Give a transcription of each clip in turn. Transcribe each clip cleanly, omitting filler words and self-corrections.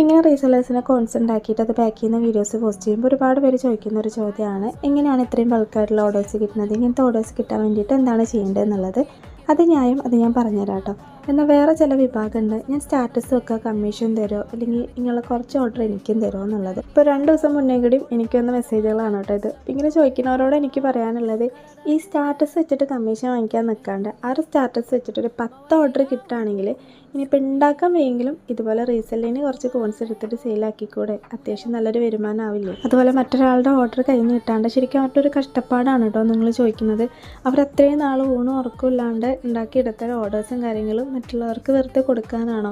ഇങ്ങനെ റീസെല്ലേഴ്സിനെ കോൺസെൻ്റ് ആക്കിയിട്ട് അത് പാക്ക് ചെയ്യുന്ന വീഡിയോസ് പോസ്റ്റ് ചെയ്യുമ്പോൾ ഒരുപാട് പേര് ചോദിക്കുന്ന ഒരു ചോദ്യമാണ് എങ്ങനെയാണ് ഇത്രയും ബൾക്കായിട്ടുള്ള ഓർഡേഴ്സ് കിട്ടുന്നത്, ഇങ്ങനത്തെ ഓർഡേഴ്സ് കിട്ടാൻ വേണ്ടിയിട്ട് എന്താണ് ചെയ്യേണ്ടത് എന്നുള്ളത്. അത് ഞാൻ പറഞ്ഞുതരാം കേട്ടോ. എന്നാൽ വേറെ ചില വിഭാഗമുണ്ട്, ഞാൻ സ്റ്റാറ്റസ് വെക്കുക കമ്മീഷൻ തരുമോ അല്ലെങ്കിൽ നിങ്ങളെ കുറച്ച് ഓർഡർ എനിക്കും തരുമോ എന്നുള്ളത്. ഇപ്പോൾ 2 ദിവസം മുന്നേ കൂടി എനിക്ക് വന്ന മെസ്സേജുകളാണ് കേട്ടോ ഇത്. ഇങ്ങനെ ചോദിക്കുന്നവരോട് എനിക്ക് പറയാനുള്ളത്, ഈ സ്റ്റാറ്റസ് വെച്ചിട്ട് കമ്മീഷൻ വാങ്ങിക്കാൻ നിൽക്കാണ്ട് ആ ഒരു സ്റ്റാറ്റസ് വെച്ചിട്ട് ഒരു 10 ഓർഡർ കിട്ടുകയാണെങ്കിൽ ഇനിയിപ്പോൾ ഉണ്ടാക്കാൻ വയ്യെങ്കിലും ഇതുപോലെ റീസെല്ലിന് കുറച്ച് കോൺസ് എടുത്തിട്ട് സെയിലാക്കിക്കൂടെ, അത്യാവശ്യം നല്ലൊരു വരുമാനമാവില്ലേ. അതുപോലെ മറ്റൊരാളുടെ ഓർഡർ കയ്യിൽ നിന്ന് കിട്ടാണ്ട് ശരിക്കും അവരുടെ ഒരു കഷ്ടപ്പാടാണ് കേട്ടോ നിങ്ങൾ ചോദിക്കുന്നത്. അവരത്രയും നാൾ ഊണും ഉറക്കമില്ലാണ്ട് ഉണ്ടാക്കിയെടുത്ത ഓർഡേഴ്സും കാര്യങ്ങളും മറ്റുള്ളവർക്ക് വെറുതെ കൊടുക്കാനാണോ?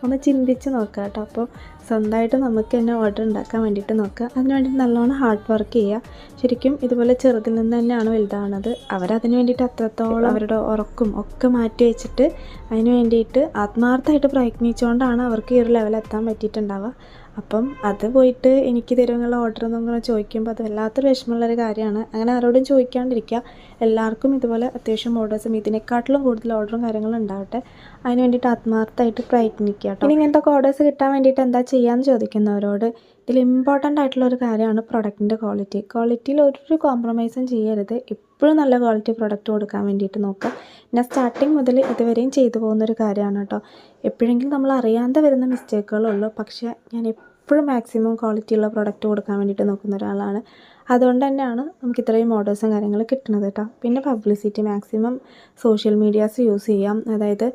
ഒന്ന് ചിന്തിച്ച് നോക്കുക കേട്ടോ. അപ്പോൾ സ്വന്തമായിട്ട് നമുക്ക് തന്നെ ഓർഡർ ഉണ്ടാക്കാൻ വേണ്ടിയിട്ട് നോക്കുക. അതിന് വേണ്ടിയിട്ട് നല്ലോണം ഹാർഡ് വർക്ക് ചെയ്യുക. ശരിക്കും ഇതുപോലെ ചെറുതിൽ നിന്ന് തന്നെയാണ് വലുതാവുന്നത്. അവരതിന് വേണ്ടിയിട്ട് അത്രത്തോളം അവരുടെ ഉറക്കും ഒക്കെ മാറ്റി വെച്ചിട്ട് അതിന് വേണ്ടിയിട്ട് ആത്മാർത്ഥമായിട്ട് പ്രയത്നിച്ചുകൊണ്ടാണ് അവർക്ക് ഈ ഒരു ലെവലെത്താൻ പറ്റിയിട്ടുണ്ടാവുക. അപ്പം അത് പോയിട്ട് എനിക്ക് തരുമെന്നുള്ള ഓർഡർ എന്നൊക്കെ ചോദിക്കുമ്പോൾ അത് വല്ലാത്തൊരു വിഷമമുള്ളൊരു കാര്യമാണ്. അങ്ങനെ ആരോടും ചോദിക്കാണ്ടിരിക്കുക. എല്ലാവർക്കും ഇതുപോലെ അത്യാവശ്യം ഓർഡേഴ്സും ഇതിനെക്കാട്ടിലും കൂടുതൽ ഓർഡറും കാര്യങ്ങളും ഉണ്ടാവട്ടെ. അതിന് വേണ്ടിയിട്ട് ആത്മാർത്ഥമായിട്ട് പ്രയത്നിക്കുക കേട്ടോ. ഇനി ഇങ്ങനത്തെ ഓർഡേഴ്സ് കിട്ടാൻ വേണ്ടിയിട്ട് എന്താ ചെയ്യാമെന്ന് ചോദിക്കുന്നവരോട് ഇതിൽ ഇമ്പോർട്ടൻ്റ് ആയിട്ടുള്ള ഒരു കാര്യമാണ് പ്രൊഡക്റ്റിൻ്റെ ക്വാളിറ്റി. ക്വാളിറ്റിയിൽ ഒരു കോംപ്രമൈസും ചെയ്യരുത്. എപ്പോഴും നല്ല ക്വാളിറ്റി പ്രൊഡക്റ്റ് കൊടുക്കാൻ വേണ്ടിയിട്ട് നോക്കുക. പിന്നെ സ്റ്റാർട്ടിങ് മുതൽ ഇതുവരെയും ചെയ്തു പോകുന്നൊരു കാര്യമാണ് കേട്ടോ. എപ്പോഴെങ്കിലും നമ്മൾ അറിയാതെ വരുന്ന മിസ്റ്റേക്കുകളുള്ളൂ. പക്ഷേ ഞാൻ എപ്പോഴും മാക്സിമം ക്വാളിറ്റിയുള്ള പ്രൊഡക്റ്റ് കൊടുക്കാൻ വേണ്ടിയിട്ട് നോക്കുന്ന ഒരാളാണ്. അതുകൊണ്ട് തന്നെയാണ് നമുക്ക് ഇത്രയും ഓർഡേഴ്സും കാര്യങ്ങളും കിട്ടുന്നത് കേട്ടോ. പിന്നെ publicity maximum social medias use ചെയ്യാം. അതായത്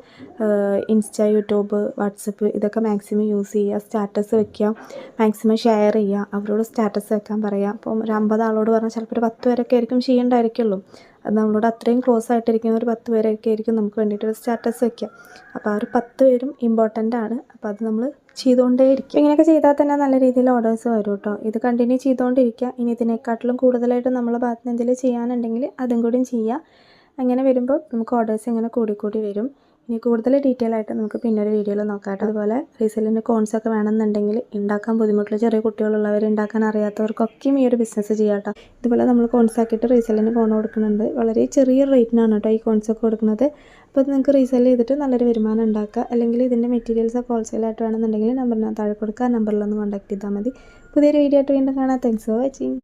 ഇൻസ്റ്റ, യൂട്യൂബ്, വാട്സപ്പ് ഇതൊക്കെ മാക്സിമം യൂസ് ചെയ്യുക. സ്റ്റാറ്റസ് വെക്കുക, മാക്സിമം ഷെയർ ചെയ്യുക. അവരോട് സ്റ്റാറ്റസ് വെക്കാൻ പറയുക. അപ്പം ഒരു 50 ആളോട് പറഞ്ഞാൽ ചിലപ്പോൾ ഒരു 10 പേരൊക്കെ ആയിരിക്കും ചെയ്യേണ്ടായിരിക്കുള്ളൂ. അത് നമ്മളോട് അത്രയും ക്ലോസ് ആയിട്ടിരിക്കുന്ന ഒരു 10 പേരൊക്കെ ആയിരിക്കും നമുക്ക് വേണ്ടിയിട്ടൊരു സ്റ്റാറ്റസ് വയ്ക്കുക. അപ്പോൾ ആ ഒരു 10 പേരും ഇമ്പോർട്ടൻ്റ് ആണ്. അപ്പോൾ അത് നമ്മൾ ചെയ്തുകൊണ്ടേയിരിക്കും. ഇങ്ങനെയൊക്കെ ചെയ്താൽ തന്നെ നല്ല രീതിയിൽ ഓർഡേഴ്സ് വരും കേട്ടോ. ഇത് കണ്ടിന്യൂ ചെയ്തുകൊണ്ടിരിക്കുക. ഇനി ഇതിനെക്കാട്ടിലും കൂടുതലായിട്ട് നമ്മളെ ഭാഗത്ത് നിന്ന് എന്തെങ്കിലും ചെയ്യാനുണ്ടെങ്കിൽ അതും കൂടിയും ചെയ്യുക. അങ്ങനെ വരുമ്പോൾ നമുക്ക് ഓർഡേഴ്സ് ഇങ്ങനെ കൂടി വരും. ഇനി കൂടുതൽ ഡീറ്റെയിൽ ആയിട്ട് നമുക്ക് പിന്നെ ഒരു വീഡിയോയിൽ നോക്കാം കേട്ടോ. അതുപോലെ റീസെല്ലിൻ്റെ കോൺസൊക്കെ വേണമെന്നുണ്ടെങ്കിൽ ഉണ്ടാക്കാൻ ബുദ്ധിമുട്ടുള്ള ചെറിയ കുട്ടികളുള്ളവർ, ഉണ്ടാക്കാൻ അറിയാത്തവർക്കൊക്കെയും ഈ ഒരു ബിസിനസ് ചെയ്യാം കേട്ടോ. ഇതുപോലെ നമ്മൾ കോൺസ് ആക്കിയിട്ട് റീസെല്ലിന് കോൺ കൊടുക്കുന്നുണ്ട്. വളരെ ചെറിയ റേറ്റിനാണ് കേട്ടോ ഈ കോൺസൊക്കെ കൊടുക്കുന്നത്. അപ്പോൾ ഇത് നിങ്ങൾക്ക് റീസെല് ചെയ്തിട്ട് നല്ലൊരു വരുമാനം ഉണ്ടാക്കുക. അല്ലെങ്കിൽ ഇതിൻ്റെ മെറ്റീരിയൽസൊക്കെ ഹോൾസെയിലായിട്ട് വേണമെന്നുണ്ടെങ്കിൽ നമ്പറിന് താഴെ കൊടുക്കുക. ആ നമ്പറിലൊന്ന് കോൺടാക്ട് ചെയ്താൽ മതി. പുതിയൊരു വീഡിയോ ആയിട്ട് വീണ്ടും കാണാം. Thanks for watching.